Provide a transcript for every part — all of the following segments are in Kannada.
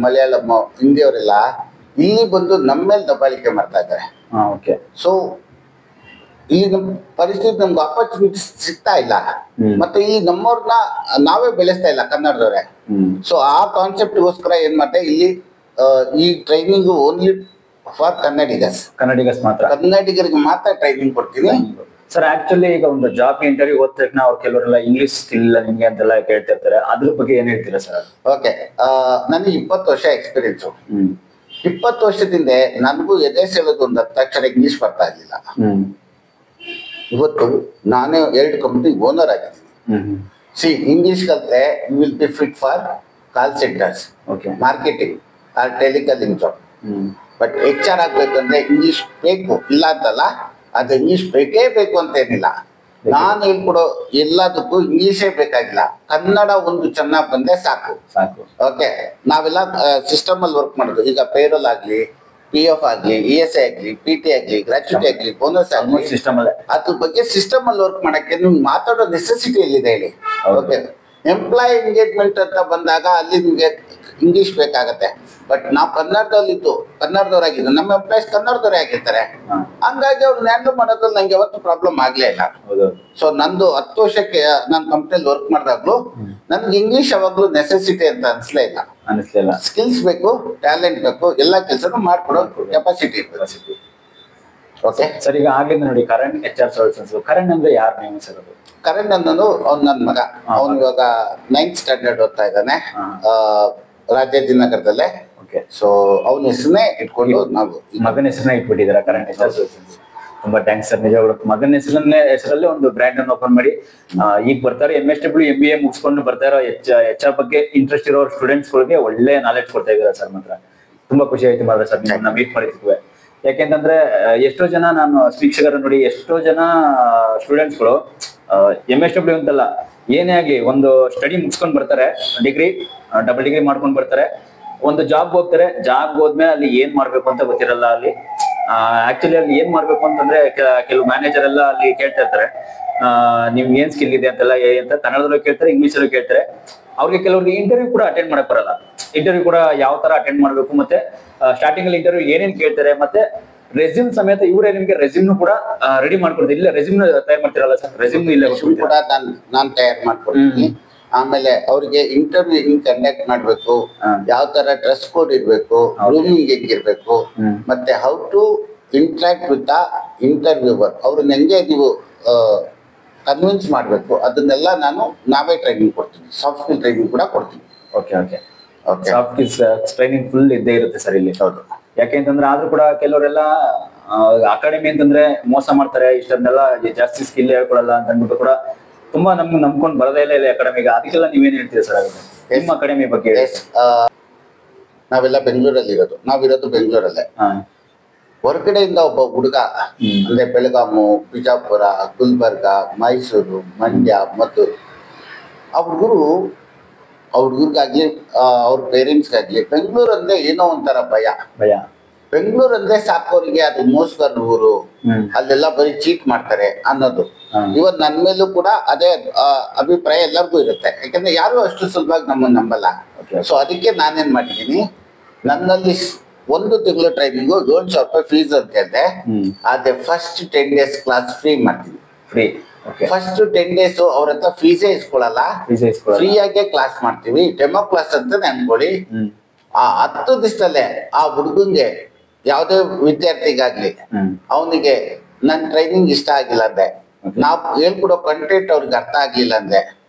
ಮಲಯಾಳಂ ಹಿಂದಿಯವರೆಲ್ಲ ಇಲ್ಲಿ ಬಂದು ನಮ್ಮ ಮೇಲೆ ದಬ್ಬಾಳಿಕೆ ಮಾಡ್ತಾ ಇದ್ದಾರೆ. ಸೊ ಇಲ್ಲಿ ನಮ್ ಪರಿಸ್ಥಿತಿ ನಮ್ಗೆ ಆಪರ್ಚುನಿಟಿ ಸಿಗ್ತಾ ಇಲ್ಲ, ಮತ್ತೆ ಇಲ್ಲಿ ನಮ್ಮವ್ರನ್ನ ನಾವೇ ಬೆಳೆಸ್ತಾ ಇಲ್ಲ ಕನ್ನಡದವ್ರೆ. ಸೊ ಆ ಕಾನ್ಸೆಪ್ಟ್ಗೋಸ್ಕರ ಏನ್ ಮಾಡ್ದೆ, ಇಲ್ಲಿ ಈ ಟ್ರೈನಿಂಗ್ ಓನ್ಲಿ ಫಾರ್ ಕನ್ನಡಿಗರಿಗೆ ಮಾತ್ರ ಟ್ರೈನಿಂಗ್ ಕೊಡ್ತೀನಿ ಸರ್. ಆಕ್ಚುಲಿ ಈಗ ಒಂದು ಜಾಬ್ ಇಂಟರ್ವ್ಯೂ ಓದ್ ತಕ್ಷಣ ಅವ್ರು ಕೆಲವರೆಲ್ಲ ಇಂಗ್ಲಿಷ್ ಸ್ಕಿಲ್ ಇಲ್ಲ ನಿಮ್ಗೆ ಅಂತೆಲ್ಲ ಕೇಳ್ತಿರ್ತಾರೆ, ಅದ್ರ ಬಗ್ಗೆ ಏನ್ ಹೇಳ್ತೀರಾ ಸರ್? ಓಕೆ, ನನಗೆ 20 ವರ್ಷ ಎಕ್ಸ್ಪೀರಿಯನ್ಸು. 20 ವರ್ಷದಿಂದ ನನಗೂ ಎದೆ ಹೇಳೋದು ಒಂದು 10 ಅಕ್ಷರ ಇಂಗ್ಲಿಷ್ ಬರ್ತಾ ಇರ್ಲಿಲ್ಲ. ಇವತ್ತು ನಾನೇ 2 ಕಂಪ್ನಿ ಓನರ್ ಆಗಿದ್ದೀನಿ. ಇಂಗ್ಲಿಷ್ ಕಲ್ತ್ರೆ you will be fit for call centres, marketing or telecalling job. But HR ಆಗ್ಬೇಕಂದ್ರೆ ಇಂಗ್ಲಿಷ್ ಬೇಕು, ಇಲ್ಲ ಅಂತಲ್ಲ, ಅದು ಇಂಗ್ಲಿಷ್ ಬೇಕೇ ಬೇಕು ಅಂತ ಏನಿಲ್ಲ. ನಾನು ಹೇಳ್ಕೊಡೋ ಎಲ್ಲದಕ್ಕೂ ಇಂಗ್ಲಿಷೇ ಬೇಕಾಗಿಲ್ಲ, ಕನ್ನಡ ಒಂದು ಚೆನ್ನಾಗಿ ಬಂದ್ರೆ ಸಾಕು. ಓಕೆ, ನಾವೆಲ್ಲ ಸಿಸ್ಟಮ್ ಅಲ್ಲಿ ವರ್ಕ್ ಮಾಡೋದು. ಈಗ ಪೇರೋಲ್ ಆಗ್ಲಿ, PF ಆಗ್ಲಿ, ESI ಆಗ್ಲಿ, PT ಆಗ್ಲಿ, ಗ್ರಾಚ್ಯುಟಿ ಆಗ್ಲಿ, ಬೋನಸ್ ಆಗ್ಲಿ, ಸಿಸ್ಟಮ್ ಅಲ್ಲೇ ಅದ್ರ ಬಗ್ಗೆ ಸಿಸ್ಟಮ್ ಅಲ್ಲಿ ವರ್ಕ್ ಮಾಡಕ್ಕೆ ನಿಮ್ಗೆ ಮಾತಾಡೋ ನೆಸೆಸಿಟಿ ಎಲ್ಲಿದೆ ಹೇಳಿ? ಓಕೆ, ಎಂಪ್ಲಾಯ್ ಎಂಗೇಜ್ಮೆಂಟ್ ಅಂತ ಬಂದಾಗ ಅಲ್ಲಿ ನಿಮ್ಗೆ ಇಂಗ್ಲಿಷ್ ಬೇಕಾಗತ್ತೆ. ಬಟ್ ನಾವು ಕನ್ನಡದವರಾಗಿದ್ದು ನಮ್ಮ ಎಂಪ್ಲಾಯ್ಸ್ ಕನ್ನಡದವರೇ ಆಗಿರ್ತಾರೆ. ಹಂಗಾಗಿ ಅವ್ರು ಹ್ಯಾಂಡಲ್ ಮಾಡೋದ್ರಲ್ಲಿ ನಂಗೆ ಯಾವತ್ತು ಪ್ರಾಬ್ಲಮ್ ಆಗ್ಲೇ ಇಲ್ಲ. ಸೊ ನಂದು 10 ವರ್ಷಕ್ಕೆ ನಾನು ಕಂಪ್ನಿಯಲ್ಲಿ ವರ್ಕ್ ಮಾಡಿದಾಗ್ಲೂ ನನ್ಗೆ ಇಂಗ್ಲಿಷ್ ಯಾವಾಗ್ಲೂ ನೆಸೆಸಿಟಿ ಅಂತ ಅನ್ಸ್ಲೇ ಇಲ್ಲ. ಸ್ಕಿಲ್ಸ್ ಬೇಕು, ಟ್ಯಾಲೆಂಟ್ ಬೇಕು, ಎಲ್ಲಾ ಕೆಲಸನೂ ಮಾಡ್ಕೊಡೋ ಕೆಪಾಸಿಟಿ ಇರ್ಬೇಕು. ಓಕೆ ಸರ್, ಈಗ ಆಗ್ಲಿಂದ ನೋಡಿ ಕರಣ್ HR ಸೊಲ್ಯೂಷನ್ಸ್. ಕರಣ್ ಅಂದ್ರೆ ಯಾರು ನೇಮ್ ಸರ್? ಅದು ಕರಣ್ ಅನ್ನೋನು ಅವ್ನು ನನ್ನ ಮಗ. ಅವ್ನು ಇವಾಗ 9th ಸ್ಟ್ಯಾಂಡರ್ಡ್ ಓದ್ತಾ ಇದ್ದಾನೆ ರಾಜಾಜಿನಗರದಲ್ಲೇ. ಸೊ ಅವನ ಹೆಸರನ್ನೇ ಇಟ್ಕೊಂಡು ನಾವು ಮಗನ ಹೆಸರನ್ನ ಇಟ್ಬಿಟ್ಟಿದ್ದೀರಾ ಕರಣ್ HR ಸೊಲ್ಯೂಷನ್ಸ್. ತುಂಬಾ ಥ್ಯಾಂಕ್ಸ್ ಸರ್. ನಿಜವಾಗ್ಲೂ ಮಗನ ಹೆಸರಲ್ಲೇ ಒಂದು ಬ್ರ್ಯಾಂಡ್ ಅನ್ನು ಓಪನ್ ಮಾಡಿ ಈಗ ಬರ್ತಾರೆ MSW MBA ಮುಗಿಸ್ಕೊಂಡು ಬರ್ತಾ ಇರೋ HR ಬಗ್ಗೆ ಇಂಟ್ರೆಸ್ಟ್ ಇರೋ ಸ್ಟೂಡೆಂಟ್ಸ್ ಗಳಿಗೆ ಒಳ್ಳೆ ನಾಲೆಡ್ಜ್ ಕೊಡ್ತಾ ಇದ್ದಾರೆ ಸರ್. ಮಾತ್ರ ತುಂಬಾ ಖುಷಿ ಆಯ್ತು ಮಾತ್ರ ಸರ್ ನಿಮ್ಮನ್ನ ಮೀಟ್ ಮಾಡಿದ್ವಿ. ಯಾಕೆಂತಂದ್ರೆ ಎಷ್ಟೋ ಜನ ನಾನು ವೀಕ್ಷಕರ ನೋಡಿ, ಎಷ್ಟೋ ಜನ ಸ್ಟೂಡೆಂಟ್ಸ್ಗಳು MSW ಅಂತಲ್ಲ ಏನೇ ಆಗ್ಲಿ ಒಂದು ಸ್ಟಡಿ ಮುಗಿಸ್ಕೊಂಡ್ ಬರ್ತಾರೆ, ಡಬಲ್ ಡಿಗ್ರಿ ಮಾಡ್ಕೊಂಡ್ ಬರ್ತಾರೆ, ಒಂದು ಜಾಬ್ ಹೋಗ್ತಾರೆ. ಜಾಬ್ ಹೋದ್ಮೇಲೆ ಅಲ್ಲಿ ಏನ್ ಮಾಡ್ಬೇಕು ಅಂತ ಗೊತ್ತಿರಲ್ಲ. ಅಲ್ಲಿ ಆಕ್ಚುಲಿ ಅಲ್ಲಿ ಏನ್ ಮಾಡ್ಬೇಕು ಅಂತಂದ್ರೆ ಕೆಲವು ಮ್ಯಾನೇಜರ್ ಎಲ್ಲ ಅಲ್ಲಿ ಕೇಳ್ತಾ ಇರ್ತಾರೆ, ನಿಮ್ಗೆ ಏನ್ ಸ್ಕಿಲ್ ಇದೆ ಅಂತೆಲ್ಲ ಅಂತ ಕನ್ನಡದಲ್ಲೂ ಕೇಳ್ತಾರೆ, ಇಂಗ್ಲಿಷಲ್ಲೂ ಕೇಳ್ತಾರೆ. ಅವ್ರಿಗೆ ಕೆಲವ್ರಿಗೆ ಇಂಟರ್ವ್ಯೂ ಕೂಡ ಅಟೆಂಡ್ ಮಾಡಕ್ ಬರಲ್ಲ. ಇಂಟರ್ವ್ಯೂ ಕೂಡ ಯಾವ ತರ ಅಟೆಂಡ್ ಮಾಡ್ಬೇಕು, ಮತ್ತೆ ಸ್ಟಾರ್ಟಿಂಗ್ ಅಲ್ಲಿ ಇಂಟರ್ವ್ಯೂ ಏನೇನ್ ಕೇಳ್ತಾರೆ, ಮತ್ತೆ ರೆಸ್ಯೂಮ್ ಸಮೇತ ಇವರೇ ನಿಮ್ಗೆ ರೆಸ್ಯೂಮ್ ಕೂಡ ರೆಡಿ ಮಾಡ್ಕೊಡ್ತಾರೆ. ಇಲ್ಲ ರೆಸ್ಯೂಮ್ ತಯಾರು ಮಾಡ್ತಿರಲ್ಲ ಸರ್? ರೆಸ್ಯೂಮ್ ಇಲ್ಲ ಕೂಡ ನಾನು ತಯಾರು ಮಾಡ್ಕೊಡ್ತೀನಿ. ಆಮೇಲೆ ಅವ್ರಿಗೆ ಇಂಟರ್ವ್ಯೂ ಹಿಂಗ್ ಕಂಡಕ್ಟ್ ಮಾಡ್ಬೇಕು, ಯಾವ ತರ ಡ್ರೆಸ್ ಕೋಡ್ ಇರ್ಬೇಕು, ಗ್ರೂಮಿಂಗ್ ಹೆಂಗಿರ್ಬೇಕು, ಮತ್ತೆ how to interact with the interviewer, ಅವ್ರನ್ನ ಹೆಂಗೆ ನೀವು ಕನ್ವಿನ್ಸ್ ಮಾಡ್ಬೇಕು, ಅದನ್ನೆಲ್ಲ ನಾವೇ ಟ್ರೈನಿಂಗ್ ಕೊಡ್ತೀವಿ. ಸಾಫ್ಟ್ ಸ್ಕಿಲ್ ಟ್ರೈನಿಂಗ್ ಕೂಡ ಕೊಡ್ತೀವಿ. ಸಾಫ್ಟ್ ಸ್ಕಿಲ್ಸ್ ಟ್ರೈನಿಂಗ್ ಫುಲ್ ಇದ್ದೇ ಇರುತ್ತೆ ಸರ್ ಇಲ್ಲಿ. ಹೌದು, ಯಾಕೆಂತಂದ್ರೆ ಆದ್ರೂ ಕೂಡ ಕೆಲವರೆಲ್ಲ ಅಕಾಡೆಮಿ ಅಂತಂದ್ರೆ ಮೋಸ ಮಾಡ್ತಾರೆ, ಇಷ್ಟನ್ನೆಲ್ಲ ಜಾಸ್ತಿ ಸ್ಕಿಲ್ ಹೇಳ್ಕೊಡಲ್ಲ ಅಂತ ಅಂದ್ಬಿಟ್ಟು ಕೂಡ ತುಂಬಾ ನಮ್ಗೆ ನಂಬ್ಕೊಂಡು ಬರದೇ ಇಲ್ಲ ಅಕಾಡೆಮಿಗೆ. ಅದಕ್ಕೆಲ್ಲ ನೀವೇನ್ ಹೇಳ್ತೀರಾ ಸರ್ ನಿಮ್ಮ ಅಕಾಡೆಮಿ ಬಗ್ಗೆ? ನಾವೆಲ್ಲ ಬೆಂಗಳೂರಲ್ಲಿ ಇರೋದು, ನಾವಿರೋದು ಬೆಂಗಳೂರಲ್ಲೇ. ಹೊರಗಡೆಯಿಂದ ಒಬ್ಬ ಹುಡುಗ ಅಂದ್ರೆ ಬೆಳಗಾಮು, ಬಿಜಾಪುರ, ಗುಲ್ಬರ್ಗ, ಮೈಸೂರು, ಮಂಡ್ಯ ಮತ್ತು ಆ ಹುಡುಗರಿಗಾಗ್ಲಿ ಅವ್ರ ಪೇರೆಂಟ್ಸ್ಗಾಗ್ಲಿ ಬೆಂಗಳೂರು ಅಂದ್ರೆ ಏನೋ ಒಂಥರ ಭಯ. ಬೆಂಗಳೂರು ಅಂದ್ರೆ ಸಾಕೋರಿಗೆ ಅದು ಮೋಸಗಾರ ಊರು, ಅಲ್ಲೆಲ್ಲ ಬರೀ ಚೀಟ್ ಮಾಡ್ತಾರೆ ಅನ್ನೋದು. ಇವತ್ತು ನನ್ನ ಮೇಲೂ ಕೂಡ ಅದೇ ಅಭಿಪ್ರಾಯ ಎಲ್ಲರಿಗೂ ಇರುತ್ತೆ. ಯಾಕಂದ್ರೆ ಯಾರು ಅಷ್ಟು ಸುಲಭವಾಗಿ ನಮ್ಮನ್ನ ನಂಬಲ್ಲ. ಸೊ ಅದಕ್ಕೆ ನಾನೇನ್ ಮಾಡಿದೀನಿ, ನನ್ನಲ್ಲಿ 1 ತಿಂಗಳು ಟ್ರೈನಿಂಗು 7,000 ರೂಪಾಯಿ ಫೀಸ್ ಅಂತ ಹೇಳಿದೆ. ಅದೇ ಫಸ್ಟ್ 10 days ಕ್ಲಾಸ್ ಫ್ರೀ ಮಾಡ್ತೀನಿ. ಫಸ್ಟ್ 10 days ಅವ್ರ ಹತ್ರ ಫೀಸೇ ಇಸ್ಕೊಳಲ್ಲ, ಫ್ರೀ ಆಗೇ ಕ್ಲಾಸ್ ಮಾಡ್ತೀವಿ. ಡೆಮೋ ಕ್ಲಾಸ್ ಅಂತ ಅನ್ಕೊಳ್ಳಿ. ಆ 10 ದಿವಸದಲ್ಲೇ ಆ ಹುಡುಗಂಗೆ ಯಾವ್ದೇ ವಿದ್ಯಾರ್ಥಿಗಾಗ್ಲಿ ಅವನಿಗೆ ನನ್ ಟ್ರೈನಿಂಗ್ ಇಷ್ಟ ಆಗಿಲ್ಲ ಅಂದ್ರೆ, ನಾವು ಹೇಳ್ಕೊಡೋ ಕಂಟೆಂಟ್ ಅವ್ರಿಗೆ ಅರ್ಥ ಆಗ್ಲಿಲ್ಲ ಅಂದ್ರೆ,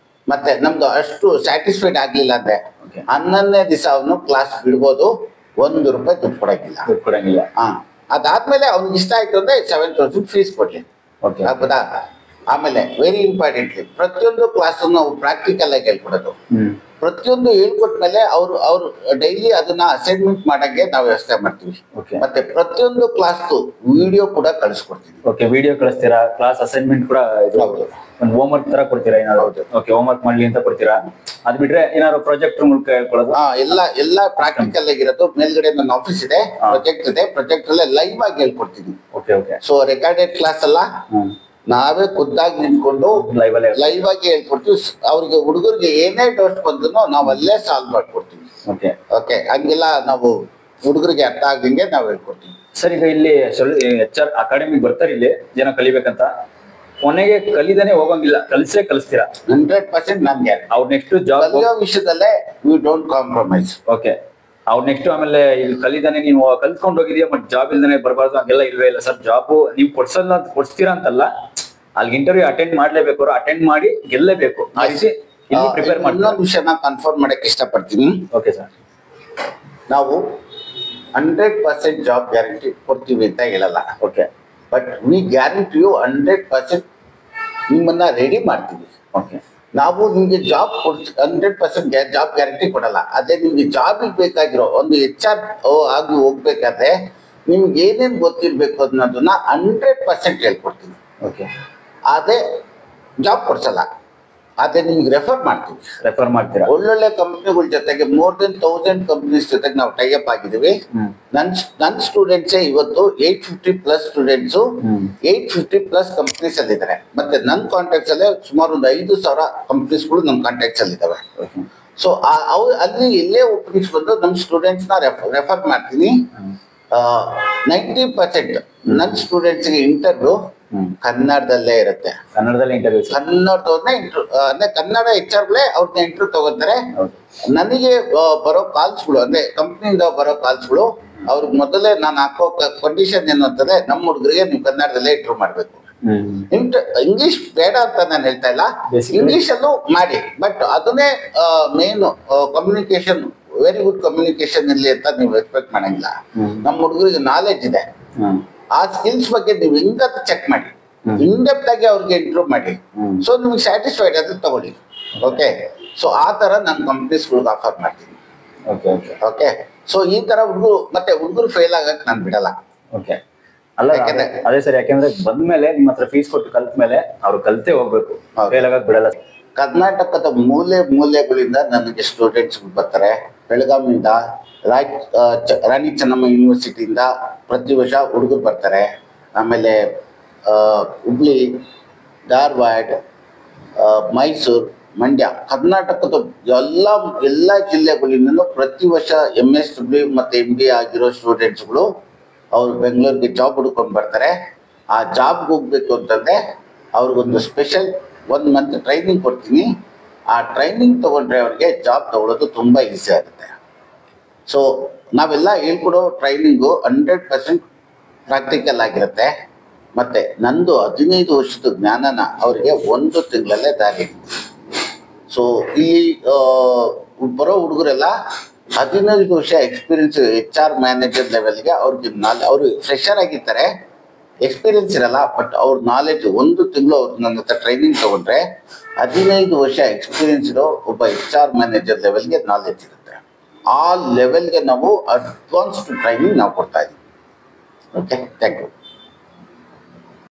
ಮತ್ತೆ ನಮ್ದು ಅಷ್ಟು ಸ್ಯಾಟಿಸ್ಫೈಡ್ ಆಗ್ಲಿಲ್ಲ ಅಂದ್ರೆ 11ನೇ ದಿವಸ ಅವನು ಕ್ಲಾಸ್ ಬಿಡ್ಬೋದು. 1 ರೂಪಾಯಿ ದುಡ್ಡು ಕೊಡಂಗಿಲ್ಲ. ಅದಾದ್ಮೇಲೆ ಅವ್ನಿಗೆ ಇಷ್ಟ ಆಯ್ತು ಅಂದ್ರೆ 7,000 ಫೀಸ್ ಕೊಡ್ಲಿ. ಹೌದಾ? ಆಮೇಲೆ ವೆರಿ ಇಂಪಾರ್ಟೆಂಟ್ಲಿ ಪ್ರತಿಯೊಂದು ಕ್ಲಾಸ್ ನಾವು ಪ್ರಾಕ್ಟಿಕಲ್ ಆಗಿ ಹೇಳ್ಕೊಡೋದು. ಪ್ರತಿಯೊಂದು ಹೇಳ್ಕೊಟ್ಮೇಲೆ ಅವ್ರು ಡೈಲಿ ಅದನ್ನ ಅಸೈನ್ಮೆಂಟ್ ಮಾಡಕ್ಕೆ ನಾವು ವ್ಯವಸ್ಥೆ ಮಾಡ್ತೀವಿ. ಮತ್ತೆ ಪ್ರತಿಯೊಂದು ಕ್ಲಾಸ್ ವಿಡಿಯೋ ಕೂಡ ಕಳಿಸ್ಕೊಡ್ತೀವಿ. ವಿಡಿಯೋ ಕಳಿಸ್ತೀರಾ? ಕ್ಲಾಸ್ ಅಸೈನ್ಮೆಂಟ್ ಕೂಡ ಒಂದು ಹೋಮ್ ವರ್ಕ್ ತರ ಕೊಡ್ತೀರಾ? ಏನಾದ್ರು ಹೋಮ್ ವರ್ಕ್ ಮಾಡ್ಲಿ ಅಂತ ಕೊಡ್ತೀರಾ? ಅದ್ ಬಿಟ್ರೆ ಏನಾದ್ರು ಪ್ರಾಜೆಕ್ಟ್ ಮೂಲಕ ಹೇಳ್ಕೊಳ್ಳೋದು? ಎಲ್ಲ ಪ್ರಾಕ್ಟಿಕಲ್ ಆಗಿರೋದು. ಮೇಲ್ಗಡೆ ನನ್ನ ಆಫೀಸ್ ಇದೆ, ಪ್ರಾಜೆಕ್ಟ್ ಇದೆ, ಪ್ರಾಜೆಕ್ಟ್ ಅಲ್ಲೇ ಲೈವ್ ಆಗಿ ಹೇಳ್ಕೊಡ್ತೀನಿ. ಸೊ ರೆಕಾರ್ಡೆಡ್ ಕ್ಲಾಸ್ ಅಲ್ಲ, ನಾವೇ ಖುದ್ದಾಗಿ ನಿಂತ್ಕೊಂಡು ಲೈವ್ ಆಗಿ ಹೇಳ್ಕೊಡ್ತೀವಿ. ಅವ್ರಿಗೆ ಹುಡುಗರಿಗೆ ಏನೇ ಡೌಟ್ ಬಂದ್ರು ನಾವು ಅಲ್ಲೇ ಸಾಲ್ವ್ ಮಾಡ್ಕೊಡ್ತೀವಿ. ಓಕೆ ಓಕೆ, ಹಂಗೆಲ್ಲ ನಾವು ಹುಡುಗರಿಗೆ ಅರ್ಥ ಆಗಂಗೆ ನಾವು ಹೇಳ್ಕೊಡ್ತೀವಿ. ಸರ್, ಈಗ ಇಲ್ಲಿ HR ಅಕಾಡೆಮಿಗೆ ಬರ್ತಾರೆ ಇಲ್ಲಿ ಜನ ಕಲಿಬೇಕಂತ, ಕೊನೆಗೆ ಕಲಿದಾನೆ ಹೋಗಂಗಿಲ್ಲ, ಕಲಿಸ್ತೀರಾ? 100% ನನ್ಗೆ ಅವ್ರ ನೆಕ್ಸ್ಟ್ ಜಾಬ್ ಕಲಿಯೋ ವಿಷಯದಲ್ಲೇ ವಿ ಡೋಂಟ್ ಕಾಂಪ್ರಮೈಸ್. ಓಕೆ, ಅವ್ರ ನೆಕ್ಸ್ಟ್ ಆಮೇಲೆ ಇಲ್ಲಿ ಕಲಿದಾನೆ ನೀನು ಕಲ್ತ್ಕೊಂಡು ಹೋಗಿದೀಯ ಬಟ್ ಜಾಬ್ ಇಲ್ದಾನೆ ಬರಬಾರ್ದು ಹಂಗೆಲ್ಲ ಇಲ್ವೇ ಇಲ್ಲ ಸರ್. ಜಾಬ್ ನೀವು ಕೊಡ್ಸ್ತೀರಾ ಅಂತಲ್ಲ, ಅಲ್ಲಿ ಇಂಟರ್ವ್ಯೂ ಅಟೆಂಡ್ ಮಾಡ್ಲೇಬೇಕು, ಅವ್ರು ಅಟೆಂಡ್ ಮಾಡಿ ಗೆಲ್ಲೇಬೇಕು. ಆ ರೀತಿ ಇಲ್ಲಿ ಪ್ರಿಪೇರ್ ಮಾಡಿ. ಇನ್ನೊಂದು ವಿಷಯನ ಕನ್ಫರ್ಮ್ ಮಾಡಕ್ಕೆ ಇಷ್ಟಪಡ್ತೀನಿ. ಓಕೆ ಸರ್, ನಾವು 100% ಜಾಬ್ ಗ್ಯಾರಂಟಿ ಕೊಡ್ತೀವಿ ಅಂತ ಹೇಳಲ್ಲ. Okay, but we guarantee you 100% ನಿಮ್ಮನ್ನ ರೆಡಿ ಮಾಡ್ತೀವಿ. ಓಕೆ, ನಾವು ನಿಮ್ಗೆ ಜಾಬ್ 100% ಜಾಬ್ ಗ್ಯಾರಂಟಿ ಕೊಡಲ್ಲ. ಅದೇ ನಿಮ್ಗೆ ಜಾಬಿಗೆ ಬೇಕಾಗಿರೋ ಒಂದು HR ಆಗಿ ಹೋಗ್ಬೇಕಾದ್ರೆ ನಿಮ್ಗೆ ಏನೇನು ಗೊತ್ತಿರ್ಬೇಕು ಅನ್ನೋದನ್ನ 100% ಹೇಳ್ಕೊಡ್ತೀನಿ. ಓಕೆ, ಅದೇ ಜಾಬ್ ಕೊಡ್ಸಲ್ಲ, ಅದೇ ನಿಮ್ಗೆ ರೆಫರ್ ಮಾಡ್ತೀರಾ. ಒಳ್ಳೊಳ್ಳೆ ಕಂಪ್ನಿಗಳ ಜೊತೆಗೆ more than 1000 ಕಂಪ್ನೀಸ್ ಜೊತೆಗೆ ನಾವು ಟೈಅಪ್ ಆಗಿದ್ದೀವಿ. ನನ್ನ ಸ್ಟೂಡೆಂಟ್ಸೇ ಇವತ್ತು 850+ ಸ್ಟೂಡೆಂಟ್ಸು 850+ ಕಂಪ್ನೀಸ್ ಅಲ್ಲಿ ಇದ್ದಾರೆ. ಮತ್ತೆ ನನ್ನ ಕಾಂಟ್ಯಾಕ್ಟ್ಸ್ ಅಲ್ಲೇ ಸುಮಾರು ಒಂದು 5,000 ಕಂಪ್ನೀಸ್ಗಳು ನಮ್ಮ ಕಾಂಟ್ಯಾಕ್ಟ್ಸ್ ಅಲ್ಲಿ ಇದಾವೆ. ಸೊ ಅಲ್ಲಿ ಎಲ್ಲೇ ಓಪನಿಂಗ್ಸ್ ಬಂದು ನಮ್ಮ ಸ್ಟೂಡೆಂಟ್ಸ್ನ ರೆಫರ್ ಮಾಡ್ತೀನಿ. 90% ನನ್ನ ಸ್ಟೂಡೆಂಟ್ಸ್ಗೆ ಇಂಟರ್ವ್ಯೂ ಕನ್ನಡದಲ್ಲೇ ಇರುತ್ತೆ. ಕನ್ನಡದಲ್ಲೇ ಇಂಟರ್ವ್ಯೂ, ಕನ್ನಡದವ್ರನ್ನೇ ಅಂದ್ರೆ ಕನ್ನಡ HR ಅವ್ರನ್ನ ಇಂಟರ್ವ್ಯೂ ತಗೋತಾರೆ. ನನಗೆ ಬರೋ ಕಾಲ್ಸ್ಗಳು ಅಂದ್ರೆ ಕಂಪ್ನಿಯಿಂದ ಬರೋ ಕಾಲ್ಸ್ಗಳು ಅವ್ರಿಗೆ ಮೊದಲೇ ನಾನು ಹಾಕೋ ಕಂಡೀಷನ್ ಏನು ಅಂತಂದ್ರೆ, ನಮ್ಮ ಹುಡುಗರಿಗೆ ನೀವು ಕನ್ನಡದಲ್ಲೇ ಇಂಟರ್ವ್ಯೂ ಮಾಡ್ಬೇಕು. ಇಂಗ್ಲಿಷ್ ಬೇಡ ಅಂತ ನಾನು ಹೇಳ್ತಾ ಇಲ್ಲ, ಇಂಗ್ಲಿಷ್ ಅಲ್ಲೂ ಮಾಡಿ, ಬಟ್ ಅದನ್ನೇ main communication, very good communication ಇರ್ಲಿ ಅಂತ ನೀವು ಎಕ್ಸ್ಪೆಕ್ಟ್ ಮಾಡಂಗಿಲ್ಲ. ನಮ್ಮ ಹುಡುಗರಿಗೆ ನಾಲೆಜ್ ಇದೆ, ಆ ಸ್ಕಿಲ್ಸ್ ಬಗ್ಗೆ ನೀವು ಹೆಂಗಂತ ಚೆಕ್ ಮಾಡಿ, ಇನ್ ಡೆಪ್ತ್ ಆಗಿ ಅವ್ರಿಗೆ ಇಂಟ್ರೂವ್ ಮಾಡಿ. ಸೊ ನಿಮ್ಗೆ ಸ್ಯಾಟಿಸ್ಫೈಡ್ ಆದ್ರೆ ತಗೊಳ್ಳಿ. ಓಕೆ, ಸೊ ಆ ತರ ನಾನು ಕಂಪ್ನೀಸ್ಗಳಿಗೆ ಆಫರ್ ಮಾಡ್ತೀನಿ. ಓಕೆ, ಸೊ ಈ ತರ ಹುಡುಗರು ಫೇಲ್ ಆಗಕ್ ನಾನು ಬಿಡಲ್ಲ. ಓಕೆ, ಅಲ್ಲ ಅದೇ ಸರ್, ಯಾಕೆಂದ್ರೆ ಬಂದ್ಮೇಲೆ ನಿಮ್ಮ ಹತ್ರ ಫೀಸ್ ಕೊಟ್ಟು ಕಲ್ತ ಮೇಲೆ ಅವ್ರು ಕಲ್ತೇ ಹೋಗ್ಬೇಕು, ಫೇಲ್ ಆಗಕ್ ಬಿಡಲ್ಲ. ಕರ್ನಾಟಕದ ಮೂಲೆಗಳಿಂದ ನನಗೆ ಸ್ಟೂಡೆಂಟ್ಸ್ ಬರ್ತಾರೆ. ಬೆಳಗಾವಿಯಿಂದ, ರಾಣಿ ಚೆನ್ನಮ್ಮ ಯೂನಿವರ್ಸಿಟಿಯಿಂದ ಪ್ರತಿ ವರ್ಷ ಹುಡುಗರು ಬರ್ತಾರೆ. ಆಮೇಲೆ ಹುಬ್ಳಿ, ಧಾರವಾಡ, ಮೈಸೂರು, ಮಂಡ್ಯ, ಕರ್ನಾಟಕದ ಎಲ್ಲ ಜಿಲ್ಲೆಗಳಿಂದಲೂ ಪ್ರತಿ ವರ್ಷ MSW ಮತ್ತು MBA ಆಗಿರೋ ಸ್ಟೂಡೆಂಟ್ಸ್ಗಳು ಅವರು ಬೆಂಗಳೂರಿಗೆ ಜಾಬ್ ಹುಡ್ಕೊಂಡು ಬರ್ತಾರೆ. ಆ ಜಾಬ್ಗೆ ಹೋಗ್ಬೇಕು ಅಂತಂದರೆ ಅವ್ರಿಗೊಂದು ಸ್ಪೆಷಲ್ 1 ಮಂತ್ ಟ್ರೈನಿಂಗ್ ಕೊಡ್ತೀನಿ. ಆ ಟ್ರೈನಿಂಗ್ ತೊಗೊಂಡ್ರೆ ಅವ್ರಿಗೆ ಜಾಬ್ ತೊಗೊಳೋದು ತುಂಬ ಈಸಿ ಆಗುತ್ತೆ. ಸೊ ನಾವೆಲ್ಲ ಹೇಳ್ಕೊಡೋ ಟ್ರೈನಿಂಗು 100% ಪ್ರಾಕ್ಟಿಕಲ್ ಆಗಿರುತ್ತೆ. ಮತ್ತು ನಂದು 15 ವರ್ಷದ ಜ್ಞಾನನ ಅವರಿಗೆ 1 ತಿಂಗಳಲ್ಲೇ ದಾರಿ. ಸೊ ಇಲ್ಲಿ ಬರೋ ಹುಡುಗರೆಲ್ಲ 15 ವರ್ಷ ಎಕ್ಸ್ಪೀರಿಯನ್ಸ್ HR ಮ್ಯಾನೇಜರ್ ಲೆವೆಲ್ಗೆ ಅವ್ರಿಗೆ ಅವರು ಫ್ರೆಷರ್ ಆಗಿರ್ತಾರೆ, ಎಕ್ಸ್ಪೀರಿಯನ್ಸ್ ಇರಲ್ಲ. ಬಟ್ ಅವ್ರ ನಾಲೆಜ್ 1 ತಿಂಗಳು ಅವ್ರು ನನ್ನ ಹತ್ರ ಟ್ರೈನಿಂಗ್ ತೊಗೊಂಡ್ರೆ 15 ವರ್ಷ ಎಕ್ಸ್ಪೀರಿಯನ್ಸ್ ಇರೋ ಒಬ್ಬ HR ಮ್ಯಾನೇಜರ್ ಲೆವೆಲ್ಗೆ ನಾಲೆಜ್ ಇರುತ್ತೆ. ಆ ಲೆವೆಲ್ಗೆ ನಾವು ಅಡ್ವಾನ್ಸ್ಡ್ ಟ್ರೈನಿಂಗ್ ನಾವು ಕೊಡ್ತಾ ಇದ್ದೀವಿ. Okay, thank you.